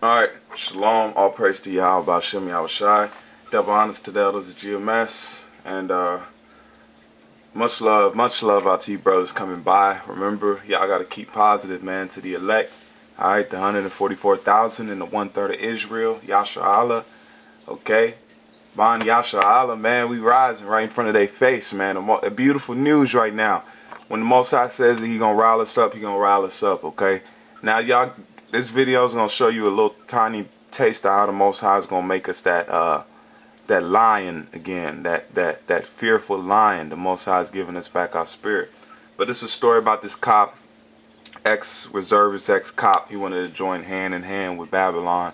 Alright, shalom, all praise to Yahweh, Ba'ashem Yahushai. Double honors to the elders of GMS. And much love out to you brothers coming by. Remember, y'all got to keep positive, man, to the elect. Alright, the 144,000 and the 1/3 of Israel. Yasha Allah. Okay? Bon Yasha Allah, man, we rising right in front of their face, man. A beautiful news right now. When the Most High says that He gonna rile us up, He gonna rile us up, okay? Now, y'all, this video is gonna show you a little tiny taste of how the Most High is gonna make us that lion again, that fearful lion. The Most High is giving us back our spirit. But this is a story about this cop, ex-reservist, ex-cop. He wanted to join hand in hand with Babylon,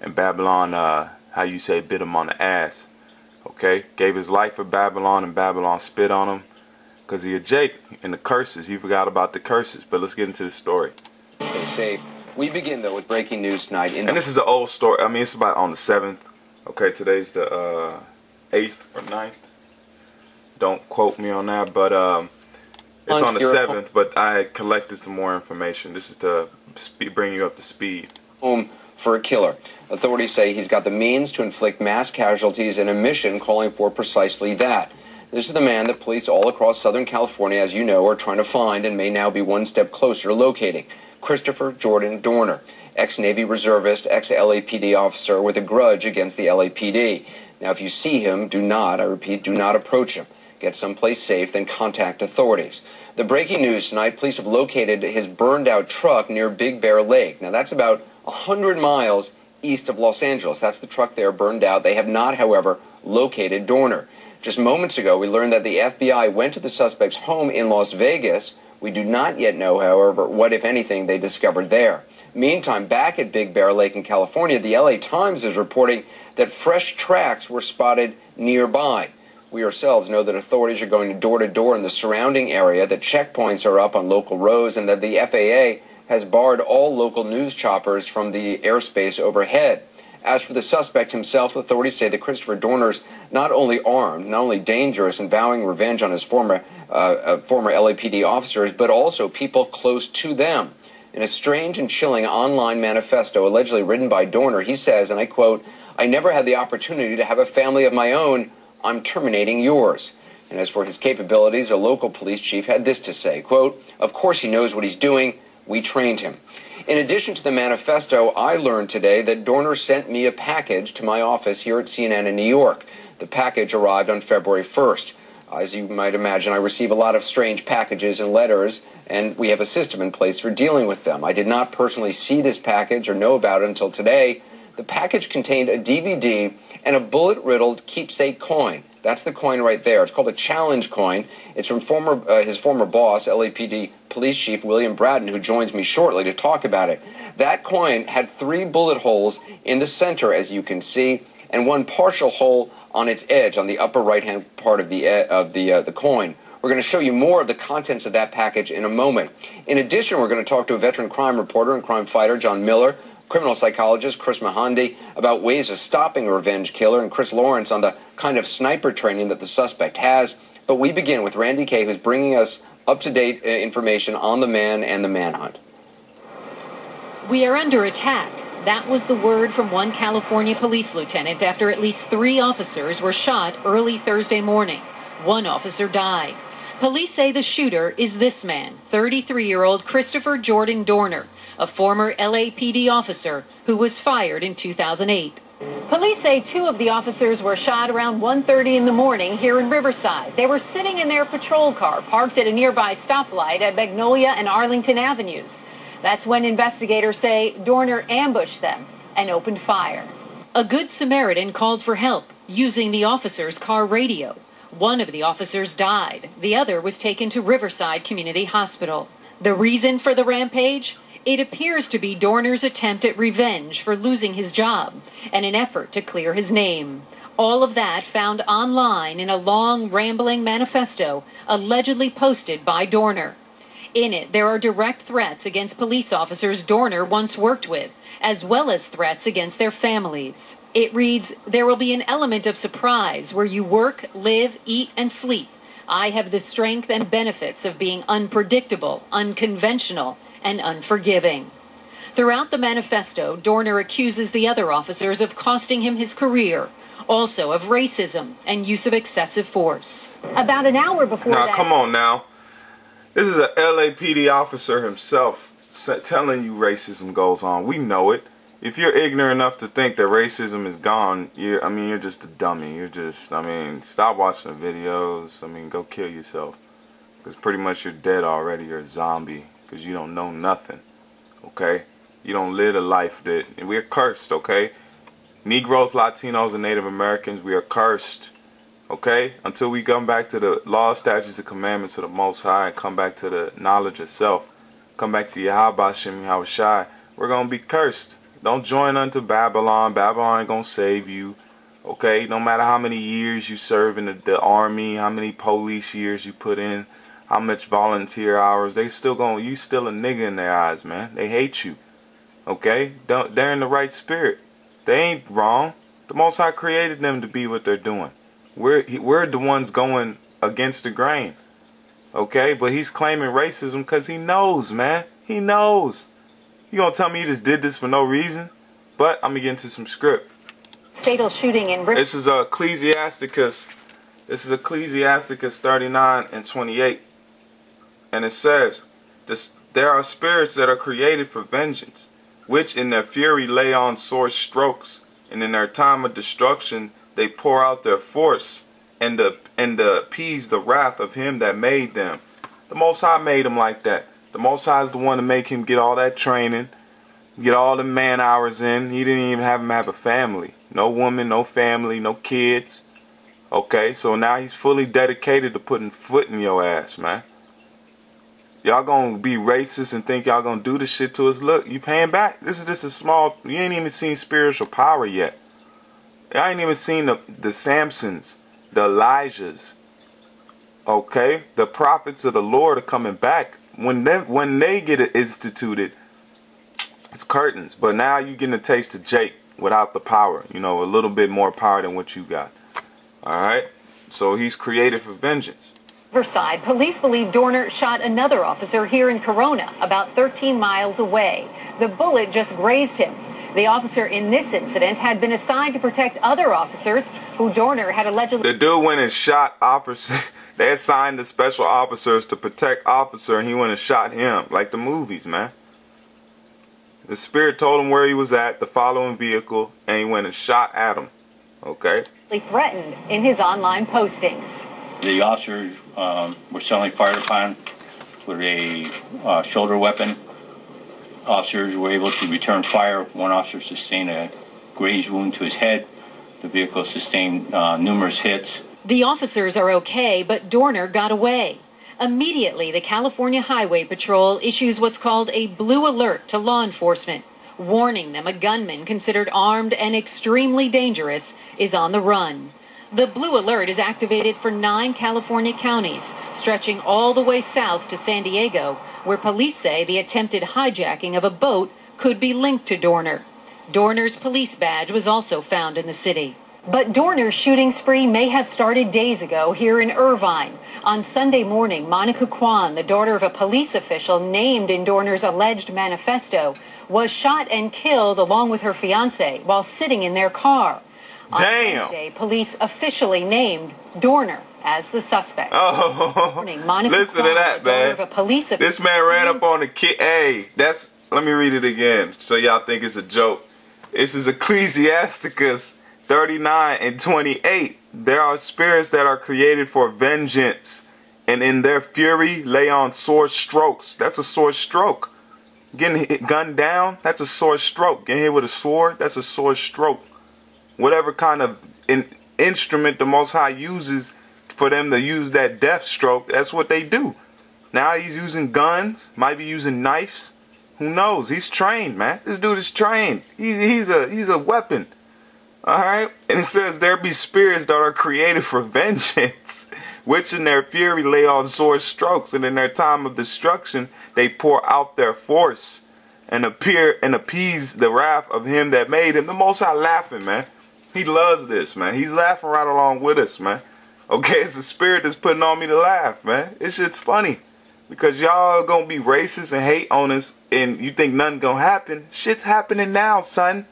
and Babylon, how you say, bit him on the ass. Okay, gave his life for Babylon, and Babylon spit on him because he a Jake and the curses. He forgot about the curses. But let's get into the story. Stay safe. We begin, though, with breaking news tonight. And this is an old story. I mean, it's about on the 7th. Okay, today's the 8th or 9th. Don't quote me on that, but it's on the 7th. But I collected some more information. This is to bring you up to speed. Home for a killer. Authorities say he's got the means to inflict mass casualties in a mission calling for precisely that. This is the man that police all across Southern California, as you know, are trying to find and may now be one step closer to locating. Christopher Jordan Dorner, ex-Navy reservist, ex-LAPD officer with a grudge against the LAPD. Now, if you see him, do not, I repeat, do not approach him. Get someplace safe, then contact authorities. The breaking news tonight, police have located his burned-out truck near Big Bear Lake. Now, that's about 100 miles east of Los Angeles. That's the truck there burned out. They have not, however, located Dorner. Just moments ago, we learned that the FBI went to the suspect's home in Las Vegas. We do not yet know, however, what, if anything, they discovered there. Meantime, back at Big Bear Lake in California, the LA Times is reporting that fresh tracks were spotted nearby. We ourselves know that authorities are going door to door in the surrounding area, that checkpoints are up on local roads, and that the FAA has barred all local news choppers from the airspace overhead. As for the suspect himself, authorities say that Christopher Dorner's not only armed, not only dangerous and vowing revenge on his former LAPD officers, but also people close to them. In a strange and chilling online manifesto allegedly written by Dorner, he says, and I quote, "I never had the opportunity to have a family of my own. I'm terminating yours." And as for his capabilities, a local police chief had this to say, quote, "Of course he knows what he's doing. We trained him." In addition to the manifesto, I learned today that Dorner sent me a package to my office here at CNN in New York. The package arrived on February 1st. As you might imagine, I receive a lot of strange packages and letters, and we have a system in place for dealing with them. I did not personally see this package or know about it until today. The package contained a DVD and a bullet-riddled keepsake coin. That's the coin right there. It's called a challenge coin. It's from his former boss, LAPD Police Chief William Bratton, who joins me shortly to talk about it. That coin had 3 bullet holes in the center, as you can see, and 1 partial hole on its edge, on the upper right-hand part of the coin. We're going to show you more of the contents of that package in a moment. In addition, we're going to talk to a veteran crime reporter and crime fighter, John Miller, criminal psychologist Chris Mahandi, about ways of stopping a revenge killer, and Chris Lawrence on the kind of sniper training that the suspect has. But we begin with Randy Kay, who's bringing us up-to-date information on the man and the manhunt. We are under attack. That was the word from one California police lieutenant after at least 3 officers were shot early Thursday morning. 1 officer died. Police say the shooter is this man, 33-year-old Christopher Jordan Dorner, a former LAPD officer who was fired in 2008. Police say 2 of the officers were shot around 1:30 in the morning here in Riverside. They were sitting in their patrol car parked at a nearby stoplight at Magnolia and Arlington Avenues. That's when investigators say Dorner ambushed them and opened fire. A Good Samaritan called for help using the officer's car radio. 1 of the officers died. The other was taken to Riverside Community Hospital. The reason for the rampage? It appears to be Dorner's attempt at revenge for losing his job and an effort to clear his name. All of that found online in a long, rambling manifesto allegedly posted by Dorner. In it, there are direct threats against police officers Dorner once worked with, as well as threats against their families. It reads, "There will be an element of surprise where you work, live, eat, and sleep. I have the strength and benefits of being unpredictable, unconventional, and unforgiving." Throughout the manifesto, Dorner accuses the other officers of costing him his career, also of racism and use of excessive force. About an hour before now, that... come on now. This is a LAPD officer himself telling you racism goes on. We know it. If you're ignorant enough to think that racism is gone, you're just a dummy. Stop watching the videos. Go kill yourself. Because pretty much you're dead already. You're a zombie. Because you don't know nothing. Okay? You don't live a life and we're cursed, okay? Negroes, Latinos, and Native Americans, we are cursed. Okay? Until we come back to the law, statutes, and commandments of the Most High and come back to the knowledge of self. Come back to Yahweh Shem Yahweh Shai. We're going to be cursed. Don't join unto Babylon. Babylon ain't going to save you. Okay? No matter how many years you serve in the army, how many police years you put in, how much volunteer hours, you still a nigga in their eyes, man. They hate you. Okay? They're in the right spirit. They ain't wrong. The Most High created them to be what they're doing. We're the ones going against the grain. Okay? But he's claiming racism because he knows, man. He knows. You gonna tell me you just did this for no reason? But I'm gonna get into some script. Fatal shooting in This is Ecclesiasticus. This is Ecclesiasticus 39 and 28. And it says, there are spirits that are created for vengeance, which in their fury lay on sore strokes, and in their time of destruction they pour out their force, and appease the wrath of him that made them. The Most High made him like that. The Most High is the one to make him get all that training, get all the man hours in. He didn't even have him have a family. No woman, no family, no kids. Okay, so now he's fully dedicated to putting foot in your ass, man. Y'all gonna be racist and think y'all gonna do this shit to us. Look, you paying back. This is just a small, you ain't even seen spiritual power yet. I ain't even seen the Samsons, the Elijahs. Okay? The prophets of the Lord are coming back. When they get it instituted, it's curtains. But now you're getting a taste of Jake without the power. A little bit more power than what you got. Alright? So he's created for vengeance. Riverside, police believe Dorner shot another officer here in Corona, about 13 miles away. The bullet just grazed him. The officer in this incident had been assigned to protect other officers who Dorner had allegedly... The dude went and shot officers. They assigned the special officers to protect officer, and he went and shot him. Like the movies, man. The spirit told him where he was at, the following vehicle, and he went and shot at him. Okay? Threatened in his online postings. The officers were suddenly fired upon with a shoulder weapon. Officers were able to return fire. One officer sustained a graze wound to his head. The vehicle sustained numerous hits. The officers are okay, but Dorner got away. Immediately, the California Highway Patrol issues what's called a blue alert to law enforcement, warning them a gunman considered armed and extremely dangerous is on the run. The blue alert is activated for 9 California counties, stretching all the way south to San Diego, where police say the attempted hijacking of a boat could be linked to Dorner. Dorner's police badge was also found in the city. But Dorner's shooting spree may have started days ago here in Irvine. On Sunday morning, Monica Kwan, the daughter of a police official named in Dorner's alleged manifesto, was shot and killed along with her fiancé while sitting in their car. On Wednesday, police officially named Dorner as the suspect. Oh, listen to that, man. This man ran up on the kid. Hey, let me read it again so y'all think it's a joke. This is Ecclesiasticus 39 and 28. There are spirits that are created for vengeance, and in their fury lay on sore strokes. That's a sore stroke. Getting gunned down, that's a sore stroke. Getting hit with a sword, that's a sore stroke. Whatever kind of instrument the Most High uses for them to use that death stroke, that's what they do. Now he's using guns, might be using knives. Who knows? He's trained, man. This dude is trained. He's a weapon. Alright? And it says, there be spirits that are created for vengeance, which in their fury lay on sore strokes, and in their time of destruction they pour out their force and appease the wrath of him that made him. The Most High laughing, man. He loves this, man. He's laughing right along with us, man. Okay, it's the spirit that's putting on me to laugh, man. This shit's funny. Because y'all gonna be racist and hate on us, and you think nothing gonna happen. Shit's happening now, son.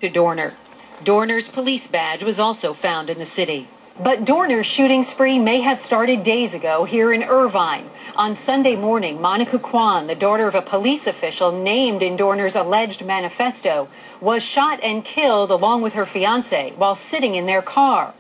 To Dorner. Dorner's police badge was also found in the city. But Dorner's shooting spree may have started days ago here in Irvine. On Sunday morning, Monica Kwan, the daughter of a police official named in Dorner's alleged manifesto, was shot and killed along with her fiancé while sitting in their car.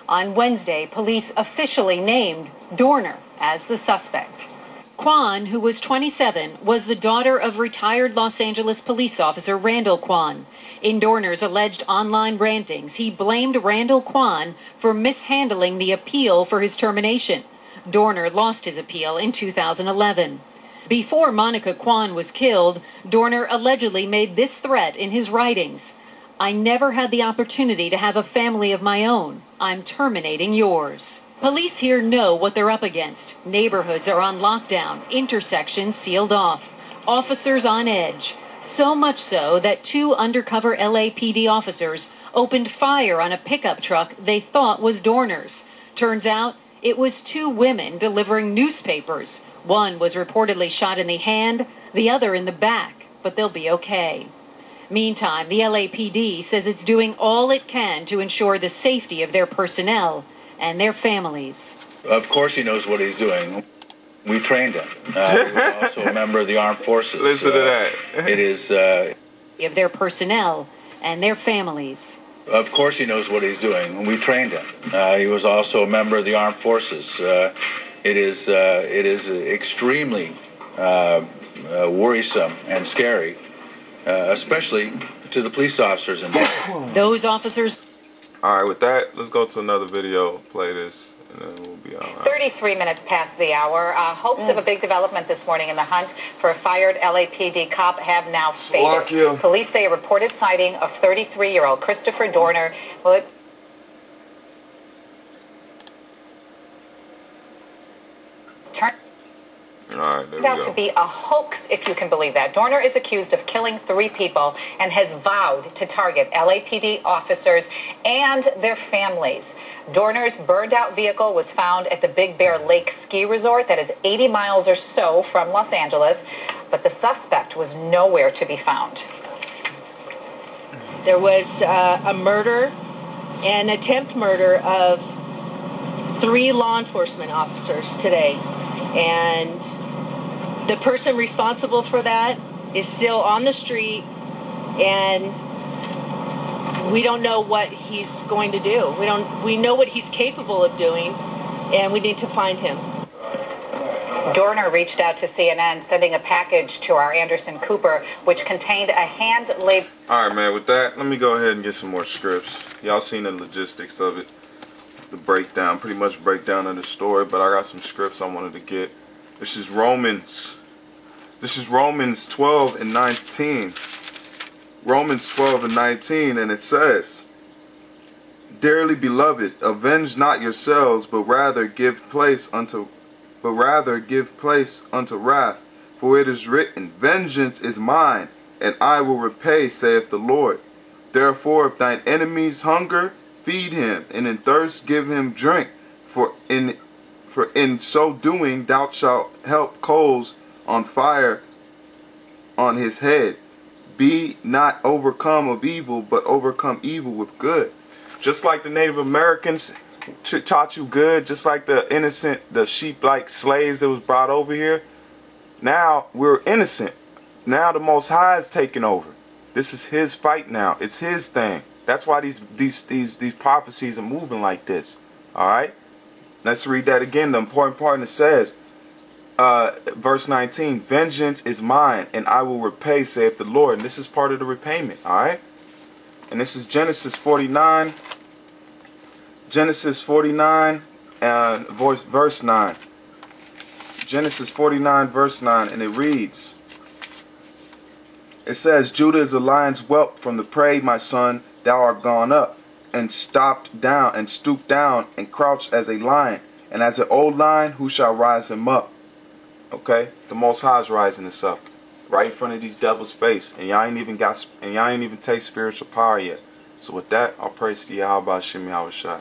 On Wednesday, police officially named Dorner as the suspect. Kwan, who was 27, was the daughter of retired Los Angeles police officer Randall Kwan. In Dorner's alleged online rantings, he blamed Randall Kwan for mishandling the appeal for his termination. Dorner lost his appeal in 2011. Before Monica Kwan was killed, Dorner allegedly made this threat in his writings. "I never had the opportunity to have a family of my own. I'm terminating yours." Police here know what they're up against. Neighborhoods are on lockdown, intersections sealed off, officers on edge. So much so that 2 undercover LAPD officers opened fire on a pickup truck they thought was Dorner's. Turns out it was 2 women delivering newspapers. One was reportedly shot in the hand, the other in the back, but they'll be okay. Meantime, the LAPD says it's doing all it can to ensure the safety of their personnel and their families. Of course he knows what he's doing. We trained him. He was also a member of the armed forces. Listen to that. It is... of their personnel and their families. Of course he knows what he's doing. We trained him. He was also a member of the armed forces. It is extremely worrisome and scary, especially to the police officers in there. Those officers... All right, with that, let's go to another video, play this, and then we'll be all right. 33 minutes past the hour. Hopes of a big development this morning in the hunt for a fired LAPD cop have now faded. Police say a reported sighting of 33-year-old Christopher Dorner. Well, it turned out to be a hoax, if you can believe that. Dorner is accused of killing 3 people and has vowed to target LAPD officers and their families. Dorner's burned-out vehicle was found at the Big Bear Lake Ski Resort that is 80 miles or so from Los Angeles, but the suspect was nowhere to be found. There was a murder, an attempt murder of 3 law enforcement officers today, and the person responsible for that is still on the street, and we don't know what he's going to do. We know what he's capable of doing, and we need to find him. Dorner reached out to CNN, sending a package to our Anderson Cooper, which contained a hand-labeled... All right, man, with that, let me go ahead and get some more scripts. Y'all seen the logistics of it, the breakdown, pretty much breakdown of the story, but I got some scripts I wanted to get. This is Romans 12 and 19. Romans 12 and 19, and it says, "Dearly beloved, avenge not yourselves, but rather give place unto wrath. For it is written, Vengeance is mine, and I will repay, saith the Lord. Therefore, if thine enemies hunger, feed him, and in thirst give him drink. For in so doing thou shalt heap coals on fire on his head. Be not overcome of evil, but overcome evil with good." Just like the Native Americans taught you good, just like the innocent, the sheep-like slaves that was brought over here, now we're innocent. Now the Most High is taking over. This is his fight now. It's his thing. That's why these prophecies are moving like this. All right? Let's read that again. The important part, and it says, verse 19, "Vengeance is mine, and I will repay, saith the Lord." And this is part of the repayment, all right? And this is Genesis 49. Genesis 49 and verse 9. Genesis 49, verse 9, and it reads, it says, "Judah is a lion's whelp from the prey, my son. Thou art gone up, and stooped down, and crouched as a lion. And as an old lion, who shall rise him up?" Okay, the Most High is rising us up, right in front of these devils' face, and y'all ain't even taste spiritual power yet. So with that, I'll praise to Yahweh Shem Yahweh Shai.